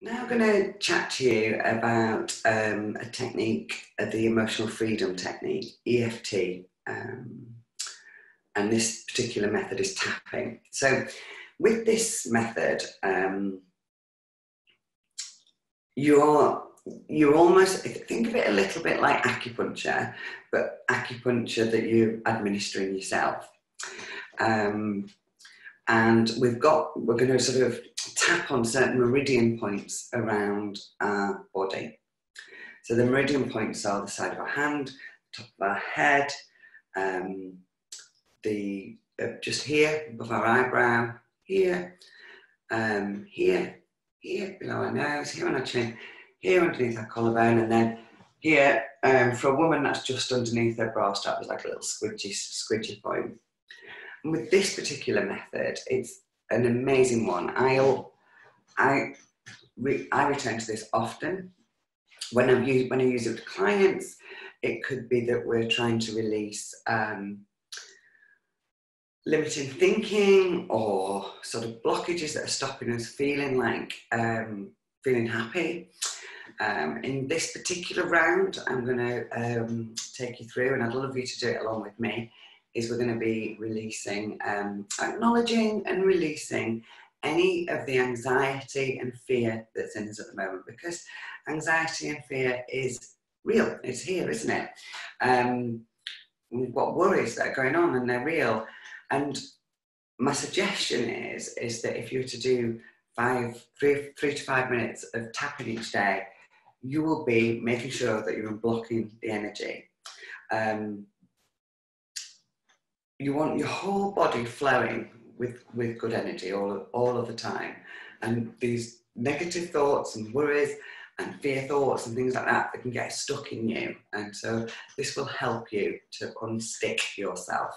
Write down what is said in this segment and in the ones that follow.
Now I'm going to chat to you about a technique, the emotional freedom technique, EFT, and this particular method is tapping. So with this method, you're almost, think of it a little bit like acupuncture, but acupuncture that you're administering yourself. And we're going to sort of tap on certain meridian points around our body. So the meridian points are the side of our hand, top of our head, just here above our eyebrow, here, here below our nose, here on our chin, here underneath our collarbone, and then here for a woman that's just underneath her bra strap. There's like a little squidgy point. And with this particular method, it's an amazing one. I return to this often. When I use it with clients, it could be that we're trying to release limiting thinking or sort of blockages that are stopping us feeling feeling happy. In this particular round, I'm going to take you through, and I'd love you to do it along with me, is we're going to be releasing, acknowledging and releasing any of the anxiety and fear that's in us at the moment, because anxiety and fear is real. It's here, isn't it? We've got worries that are going on and they're real. And my suggestion is that if you were to do 3 to 5 minutes of tapping each day, you will be making sure that you're unblocking the energy. You want your whole body flowing with good energy all of the time. And these negative thoughts and worries and fear thoughts and things like that can get stuck in you. And so this will help you to unstick yourself.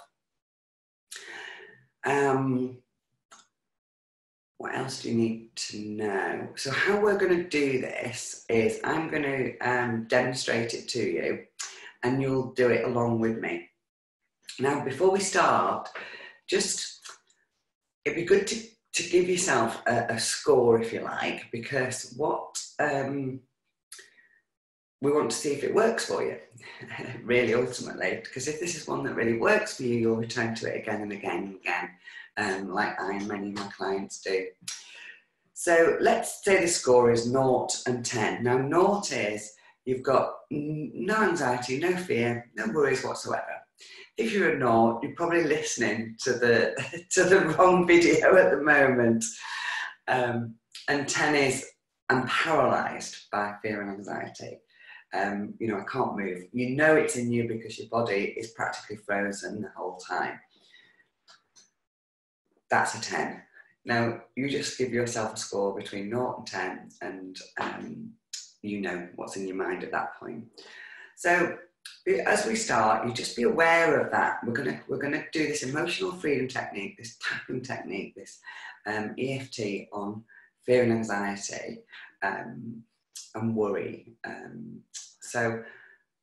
What else do you need to know? So how we're going to do this is I'm going to demonstrate it to you, and you'll do it along with me. Now, before we start, it'd be good to give yourself a score, if you like, because what we want to see if it works for you, really, ultimately. Because if this is one that really works for you, you'll return to it again and again and again, like I and many of my clients do. So let's say the score is 0 and 10. Now, 0 is you've got no anxiety, no fear, no worries whatsoever. If you're a 0, you're probably listening to the wrong video at the moment. And 10 is I'm paralysed by fear and anxiety. I can't move. You know it's in you because your body is practically frozen the whole time. That's a 10. Now, you just give yourself a score between 0 and 10, and you know what's in your mind at that point. So as we start, you just be aware of that. We're gonna do this emotional freedom technique, this tapping technique, this EFT on fear and anxiety and worry. So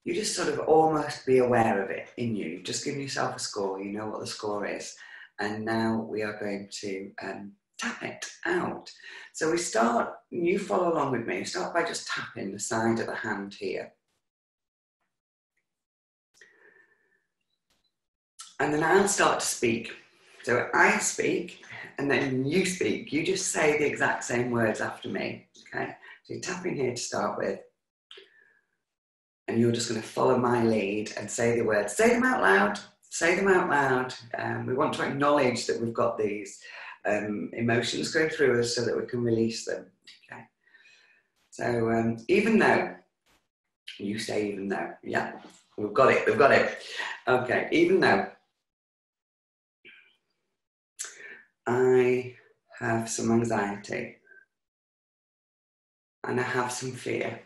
you just sort of almost be aware of it in you. You've just given yourself a score. You know what the score is, and now we are going to tap it out. So we start. You follow along with me. Start by just tapping the side of the hand here. And then I'll start to speak. So I speak, and then you speak. You just say the exact same words after me, okay? So you're tapping here to start with, and you're just going to follow my lead and say the words. Say them out loud. Say them out loud. We want to acknowledge that we've got these emotions going through us so that we can release them, okay? So even though, you say even though, yeah, we've got it. Okay, even though I have some anxiety and I have some fear,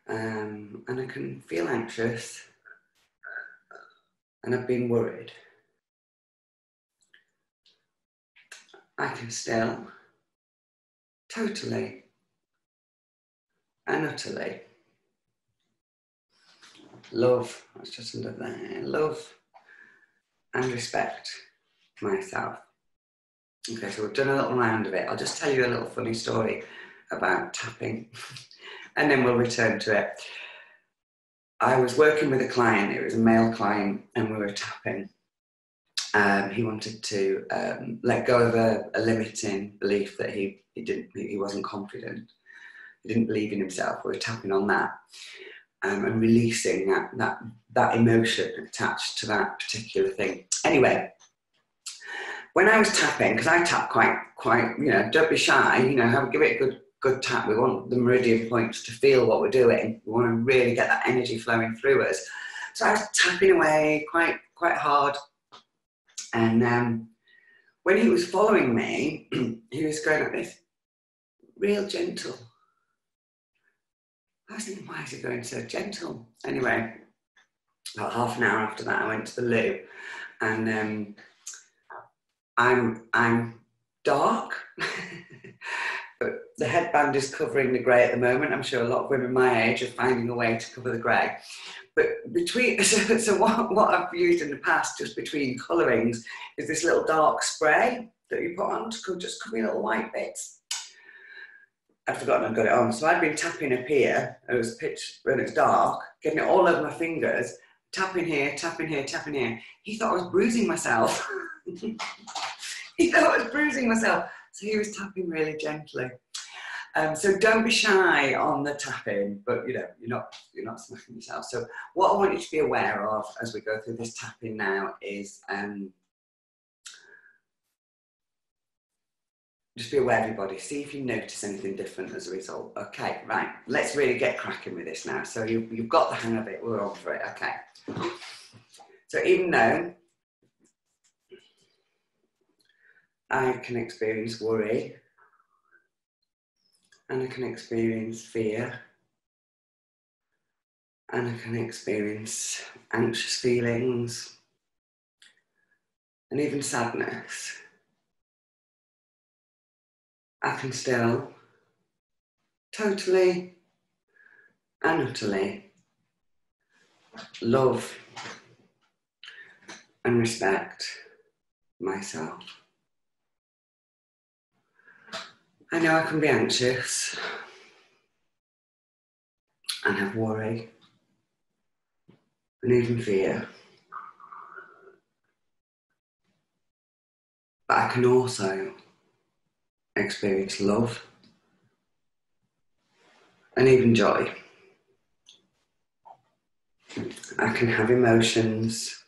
and I can feel anxious and I've been worried, I can still totally and utterly love, let's just under there, love and respect myself. Okay, so we've done a little round of it. I'll just tell you a little funny story about tapping and then we'll return to it. I was working with a client, it was a male client, and we were tapping. He wanted to let go of a limiting belief that he wasn't confident. He didn't believe in himself. We were tapping on that and releasing that emotion attached to that particular thing. Anyway, when I was tapping, because I tap quite, don't be shy, give it a good tap. We want the meridian points to feel what we're doing. We want to really get that energy flowing through us. So I was tapping away quite hard. And when he was following me, he was going like this, real gentle. I was thinking, why is he going so gentle? Anyway, about half an hour after that, I went to the loo, and I'm dark, but the headband is covering the grey at the moment. I'm sure a lot of women my age are finding a way to cover the grey. But between, so what I've used in the past, just between colourings, is this little dark spray that you put on to just cover your little white bits. I'd forgotten I'd got it on. So I'd been tapping up here, and it was pitch when it's dark, getting it all over my fingers, tapping here, tapping here, tapping here. He thought I was bruising myself. He thought I was bruising myself. So he was tapping really gently. So don't be shy on the tapping, but you're not smacking yourself. So what I want you to be aware of as we go through this tapping now is just be aware, everybody. See if you notice anything different as a result. Okay, right. Let's really get cracking with this now. So you've got the hang of it. We're on for it. Okay. So even though I can experience worry, and I can experience fear, and I can experience anxious feelings, and even sadness, I can still totally and utterly love and respect myself. I know I can be anxious and have worry and even fear, but I can also experience love and even joy. I can have emotions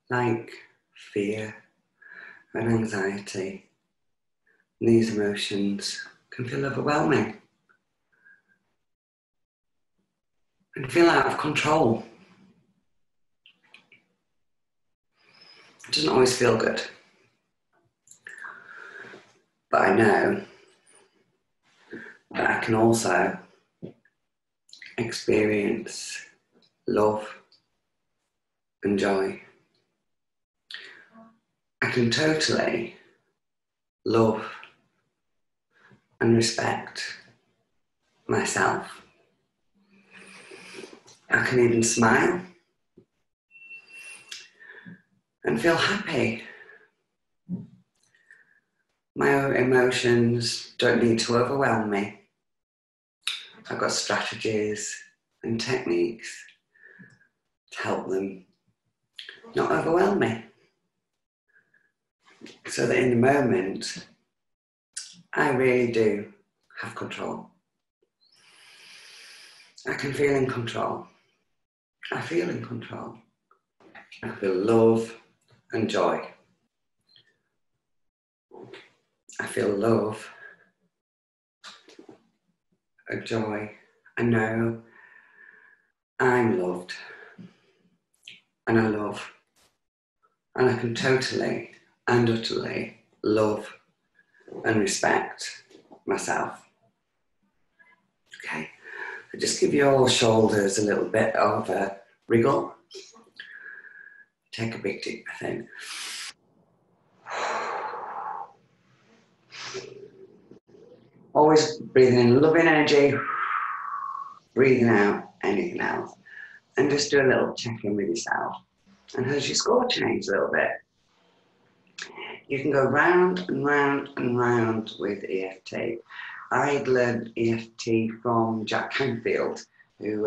like fear and anxiety. And these emotions can feel overwhelming and feel out of control. It doesn't always feel good. But I know that I can also experience love and joy. I can totally love and respect myself. I can even smile and feel happy. My emotions don't need to overwhelm me. I've got strategies and techniques to help them not overwhelm me. So that in the moment, I really do have control. I can feel in control. I feel in control. I feel love and joy. I feel love and joy. I know I'm loved and I love, and I can totally and utterly love and respect myself. Okay, so just give your shoulders a little bit of a wriggle. Take a big deep breath in. Always breathing in loving energy, breathing out anything else. And just do a little check-in with yourself. And has your score changed a little bit? You can go round and round and round with EFT. I'd learned EFT from Jack Canfield, who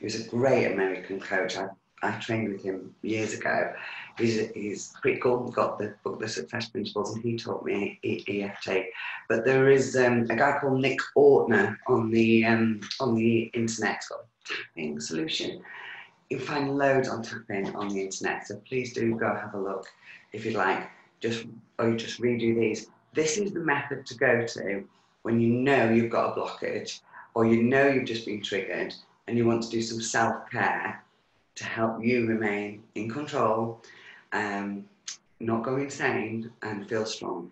was a great American coach. I trained with him years ago. He's pretty cool. He got the book, The Success Principles, and he taught me EFT. But there is a guy called Nick Ortner on the internet. It's got a tapping solution. You can find loads on tapping on the internet, so please do go have a look if you'd like. Just redo these. This is the method to go to when you know you've got a blockage, or you know you've just been triggered and you want to do some self-care to help you remain in control, not go insane, and feel strong.